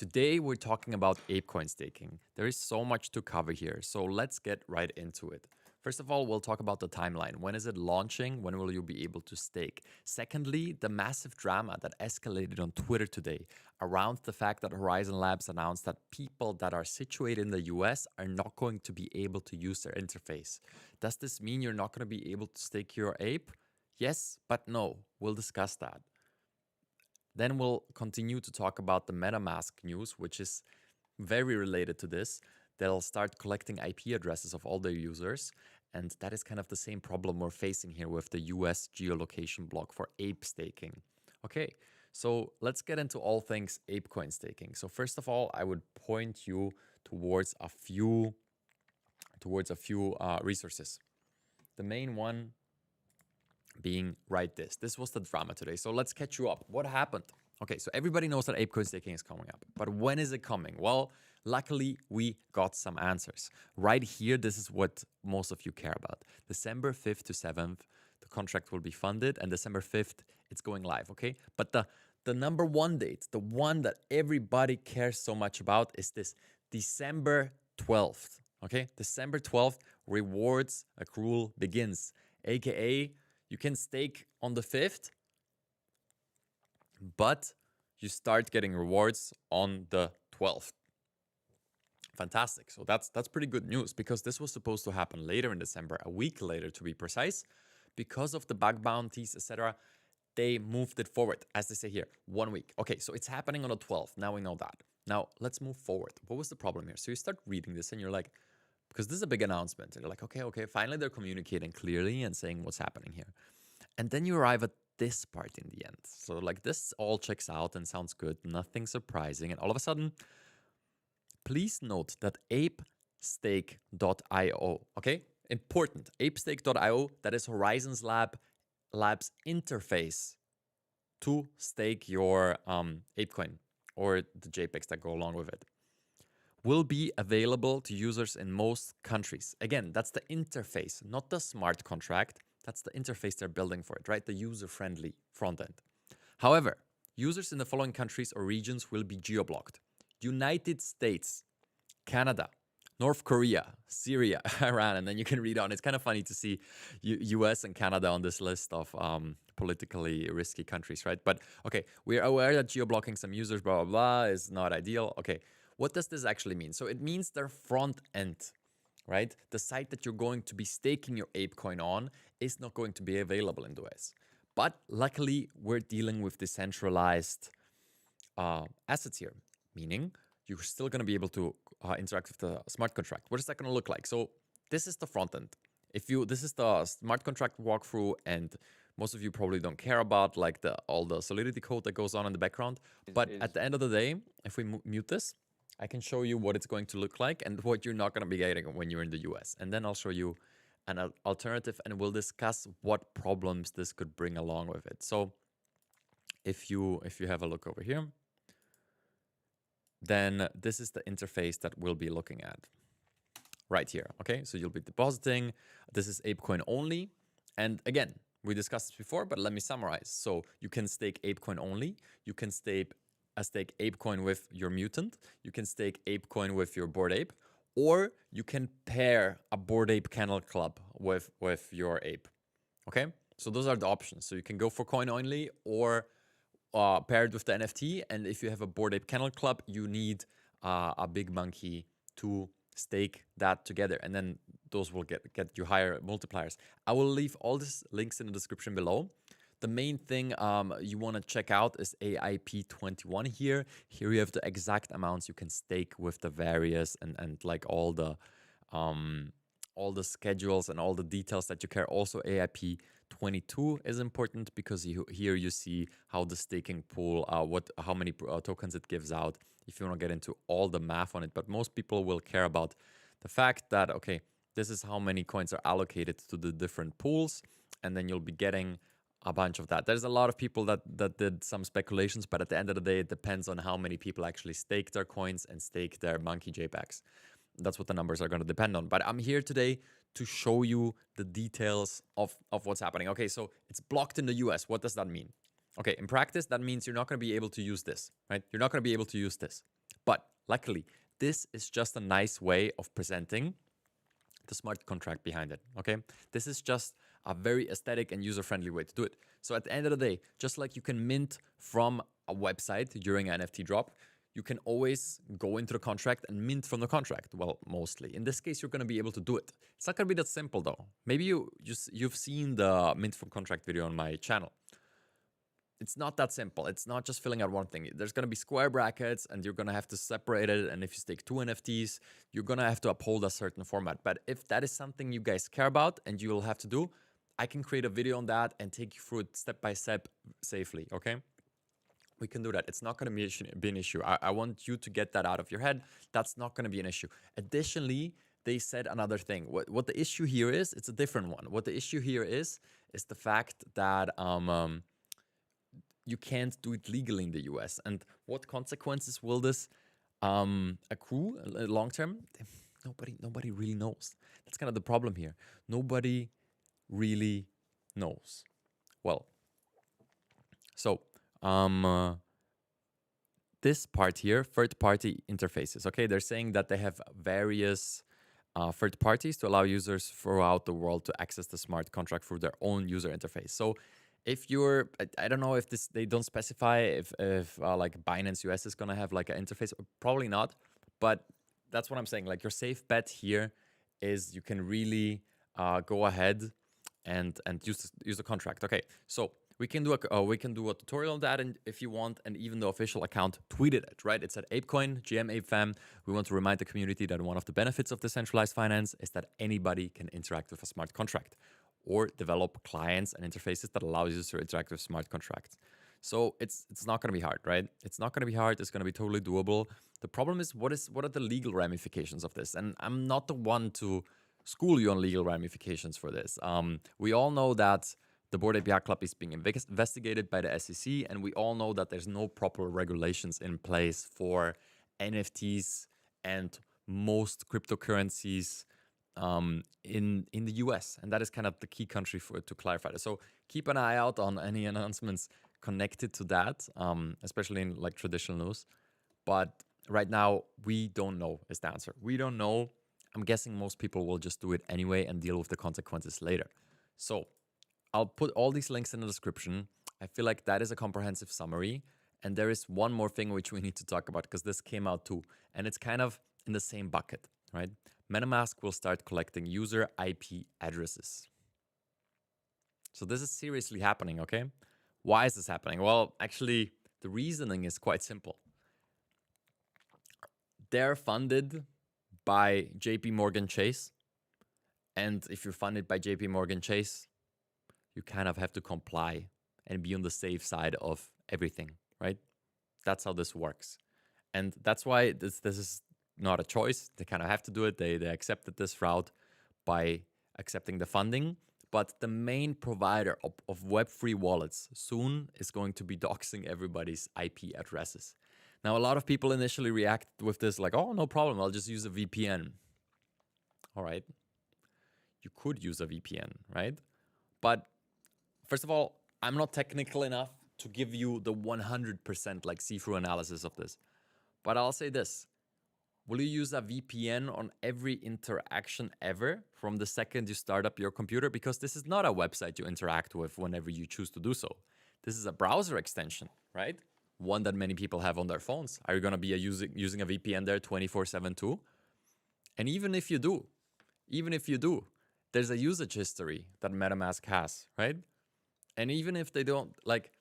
Today we're talking about Ape Coin Staking. There is so much to cover here, so let's get right into it. First of all, we'll talk about the timeline. When is it launching? When will you be able to stake? Secondly, the massive drama that escalated on Twitter today around the fact that Horizon Labs announced that people that are situated in the US are not going to be able to use their interface. Does this mean you're not going to be able to stake your ape? Yes, but no. We'll discuss that. Then we'll continue to talk about the MetaMask news, which is very related to this. They'll start collecting IP addresses of all their users. And that is kind of the same problem we're facing here with the US geolocation block for ape staking. Okay, so let's get into all things Ape Coin Staking. So first of all, I would point you towards a few resources. The main one being right this. This was the drama today. So let's catch you up. What happened? Okay, so everybody knows that Ape Coin Staking is coming up. But when is it coming? Well, luckily, we got some answers. Right here, this is what most of you care about. December 5th to 7th, the contract will be funded. And December 5th, it's going live, okay? But the number one date, the one that everybody cares so much about is this December 12th, okay? December 12th, rewards accrual begins, AKA you can stake on the 5th, but you start getting rewards on the 12th. Fantastic. So that's pretty good news because this was supposed to happen later in December, a week later to be precise. Because of the bug bounties, etc., they moved it forward, as they say here, 1 week. Okay, so it's happening on the 12th. Now we know that. Now let's move forward. What was the problem here? So you start reading this and you're like, because this is a big announcement. And you're like, okay, finally they're communicating clearly and saying what's happening here. And then you arrive at this part in the end. So like this all checks out and sounds good, nothing surprising. And all of a sudden, please note that apestake.io, okay? Important, apestake.io, that is Horizon's Lab's interface to stake your ApeCoin or the JPEGs that go along with it, will be available to users in most countries. Again, that's the interface, not the smart contract. That's the interface they're building for it, right? The user-friendly front end. However, users in the following countries or regions will be geo-blocked: United States, Canada, North Korea, Syria, Iran, and then you can read on. It's kind of funny to see US and Canada on this list of politically risky countries, right? But okay, we're aware that geo-blocking some users, blah, blah, blah, is not ideal. Okay, what does this actually mean? So it means their front end, right? The site that you're going to be staking your ApeCoin on is not going to be available in the US. But luckily, we're dealing with decentralized assets here, meaning you're still going to be able to interact with the smart contract. What is that going to look like? So this is the front end. This is the smart contract walkthrough, and most of you probably don't care about like all the Solidity code that goes on in the background. But at the end of the day, if we mute this, I can show you what it's going to look like and what you're not going to be getting when you're in the US. And then I'll show you an alternative and we'll discuss what problems this could bring along with it. So if you have a look over here, then this is the interface that we'll be looking at right here. Okay, so you'll be depositing. This is ApeCoin only. And again, we discussed this before, but let me summarize. So you can stake ApeCoin only. You can stake ApeCoin with your mutant. You can stake ApeCoin with your Bored Ape, or you can pair a Bored Ape Kennel Club with your ape. Okay, so those are the options. So you can go for coin only or paired with the NFT. And if you have a Bored Ape Kennel Club, you need a big monkey to stake that together, and then those will get you higher multipliers. I will leave all these links in the description below. The main thing you want to check out is AIP21 here. Here you have the exact amounts you can stake with the various and like all the schedules and all the details that you care. Also AIP22 is important because here you see how the staking pool, how many tokens it gives out, if you want to get into all the math on it. But most people will care about the fact that, okay, this is how many coins are allocated to the different pools, and then you'll be getting a bunch of that. There's a lot of people that did some speculations, but at the end of the day, it depends on how many people actually stake their coins and stake their monkey JPEGs. That's what the numbers are going to depend on. But I'm here today to show you the details of what's happening. Okay, so it's blocked in the US. What does that mean? Okay, in practice, that means you're not going to be able to use this, right? You're not going to be able to use this. But luckily, this is just a nice way of presenting the smart contract behind it, okay? This is just a very aesthetic and user-friendly way to do it. So at the end of the day, just like you can mint from a website during an NFT drop, you can always go into the contract and mint from the contract. Well, mostly. In this case, you're going to be able to do it. It's not going to be that simple, though. Maybe you've seen the mint from contract video on my channel. It's not that simple. It's not just filling out one thing. There's going to be square brackets and you're going to have to separate it. And if you stake 2 NFTs, you're going to have to uphold a certain format. But if that is something you guys care about and you will have to do, I can create a video on that and take you through it step by step safely, okay? We can do that. It's not going to be an issue. I want you to get that out of your head. That's not going to be an issue. Additionally, they said another thing. What the issue here is, it's a different one. What the issue here is the fact that you can't do it legally in the US. And what consequences will this accrue long term? Nobody really knows. That's kind of the problem here. Nobody really knows. Well, so this part here, third-party interfaces. Okay, they're saying that they have various third parties to allow users throughout the world to access the smart contract through their own user interface. So if you're, I don't know if they don't specify if like Binance US is gonna have like an interface, probably not, but that's what I'm saying. Like your safe bet here is you can really go ahead and use the contract. Okay, so we can do a tutorial on that, and if you want, and even the official account tweeted it, right? It's at ApeCoin, GM Ape Fam. We want to remind the community that one of the benefits of decentralized finance is that anybody can interact with a smart contract or develop clients and interfaces that allow users to interact with smart contracts. So it's not going to be hard, right? It's not going to be hard. It's going to be totally doable. The problem is what are the legal ramifications of this? And I'm not the one to school you on legal ramifications for this. We all know that the Bored Ape Yacht Club is being investigated by the SEC, and we all know that there's no proper regulations in place for NFTs and most cryptocurrencies in the US, and that is kind of the key country to clarify this. So keep an eye out on any announcements connected to that, especially in like traditional news. But right now, we don't know is the answer. We don't know. I'm guessing most people will just do it anyway and deal with the consequences later. So I'll put all these links in the description. I feel like that is a comprehensive summary. And there is one more thing which we need to talk about because this came out too. And it's kind of in the same bucket, right? MetaMask will start collecting user IP addresses. So this is seriously happening, okay? Why is this happening? Well, actually, the reasoning is quite simple. They're funded by JP Morgan Chase. And if you're funded by JP Morgan Chase, you kind of have to comply and be on the safe side of everything, right? That's how this works. And that's why this is not a choice. They kind of have to do it. They accepted this route by accepting the funding. But the main provider of Web3 wallets soon is going to be doxing everybody's IP addresses. Now, a lot of people initially react with this like, oh, no problem. I'll just use a VPN. All right. You could use a VPN, right? But first of all, I'm not technical enough to give you the 100% like see-through analysis of this. But I'll say this. Will you use a VPN on every interaction ever from the second you start up your computer? Because this is not a website you interact with whenever you choose to do so. This is a browser extension, right? One that many people have on their phones. Are you going to be using a VPN there 24/7 too? And even if you do, there's a usage history that MetaMask has, right? And even if they don't, like,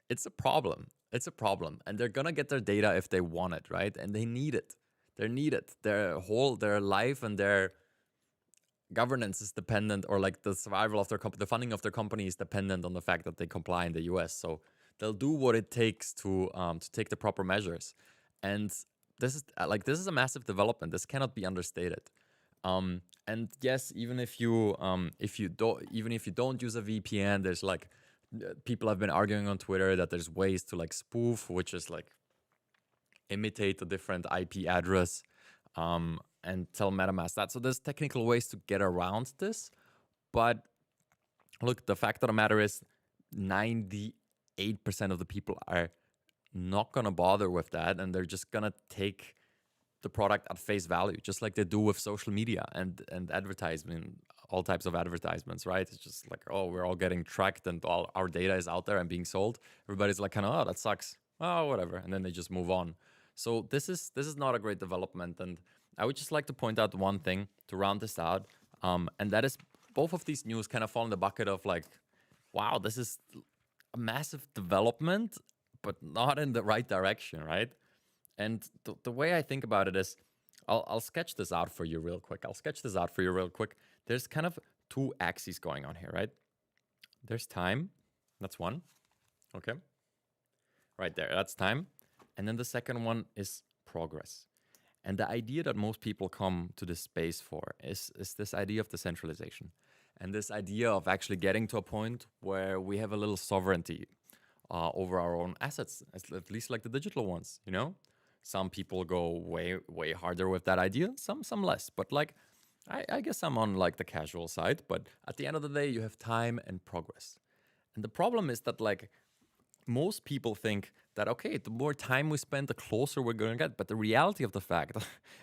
it's a problem. It's a problem. And they're going to get their data if they want it, right? And they need it. They need it. Their life and their governance is dependent, or like the survival of their company, the funding of their company is dependent on the fact that they comply in the US. So they'll do what it takes to take the proper measures. And this is a massive development. This cannot be understated. And yes, even if you don't use a VPN, there's like people have been arguing on Twitter that there's ways to like spoof, which is like imitate a different IP address and tell MetaMask that. So there's technical ways to get around this. But look, the fact of the matter is 98% of the people are not gonna bother with that, and they're just gonna take the product at face value, just like they do with social media and advertisement, all types of advertisements, right? It's just like, oh, we're all getting tracked and all our data is out there and being sold. Everybody's like, kind of, oh, that sucks. Oh, whatever, and then they just move on. So this is not a great development, and I would just like to point out one thing to round this out, and that is both of these news kind of fall in the bucket of like, wow, this is a massive development, but not in the right direction, right? And the way I think about it is, I'll sketch this out for you real quick. There's kind of two axes going on here, right? There's time. That's one. Okay. Right there. That's time. And then the second one is progress. And the idea that most people come to this space for is this idea of decentralization. And this idea of actually getting to a point where we have a little sovereignty over our own assets, at least like the digital ones, you know? Some people go way harder with that idea, some less. But like, I guess I'm on like the casual side. But at the end of the day, you have time and progress. And the problem is that like most people think that, okay, the more time we spend, the closer we're going to get. But the reality of the fact,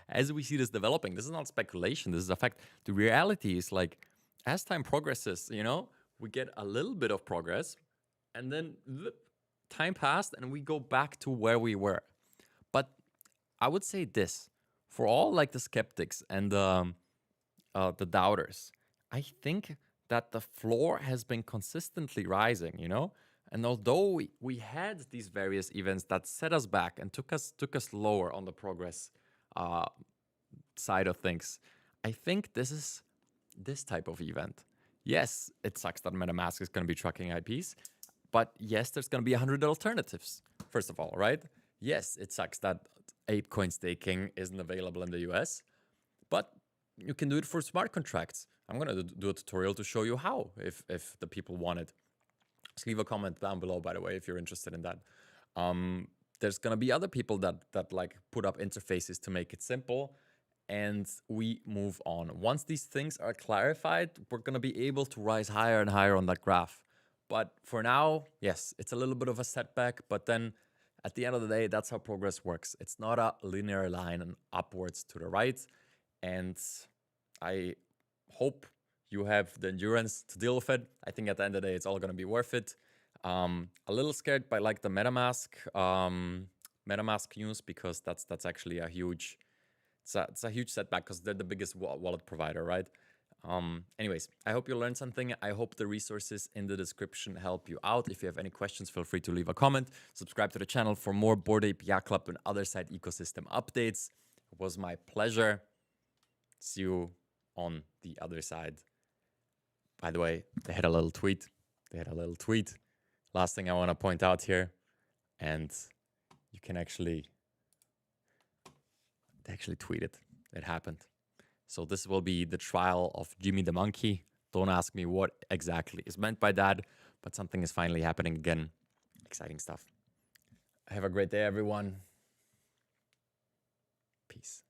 as we see this developing, this is not speculation, this is a fact. The reality is like, as time progresses, you know, we get a little bit of progress and then time passed and we go back to where we were. But I would say this, for all like the skeptics and the doubters, I think that the floor has been consistently rising, you know? And although we had these various events that set us back and took us lower on the progress side of things, I think this is this type of event. Yes, it sucks that MetaMask is going to be tracking IPs, but yes, there's going to be 100 alternatives, first of all, right? Yes, it sucks that Ape Coin Staking isn't available in the US, but you can do it for smart contracts. I'm going to do a tutorial to show you how, if the people want it. Just leave a comment down below, by the way, if you're interested in that. There's going to be other people that like put up interfaces to make it simple, and we move on. Once these things are clarified, we're going to be able to rise higher and higher on that graph. But for now, yes, it's a little bit of a setback, but then at the end of the day, that's how progress works. It's not a linear line and upwards to the right. And I hope you have the endurance to deal with it. I think at the end of the day, it's all going to be worth it. A little scared by like the MetaMask news, because that's actually a huge, it's a huge setback because they're the biggest wallet provider, right? Anyways, I hope you learned something. I hope the resources in the description help you out. If you have any questions, feel free to leave a comment. Subscribe to the channel for more Bored Ape Yacht Club and other side ecosystem updates. It was my pleasure. See you on the other side. By the way, they had a little tweet. Last thing I want to point out here, and you can they actually tweeted. It happened. So this will be the trial of Jimmy the Monkey. Don't ask me what exactly is meant by that, but something is finally happening again. Exciting stuff. Have a great day, everyone. Peace.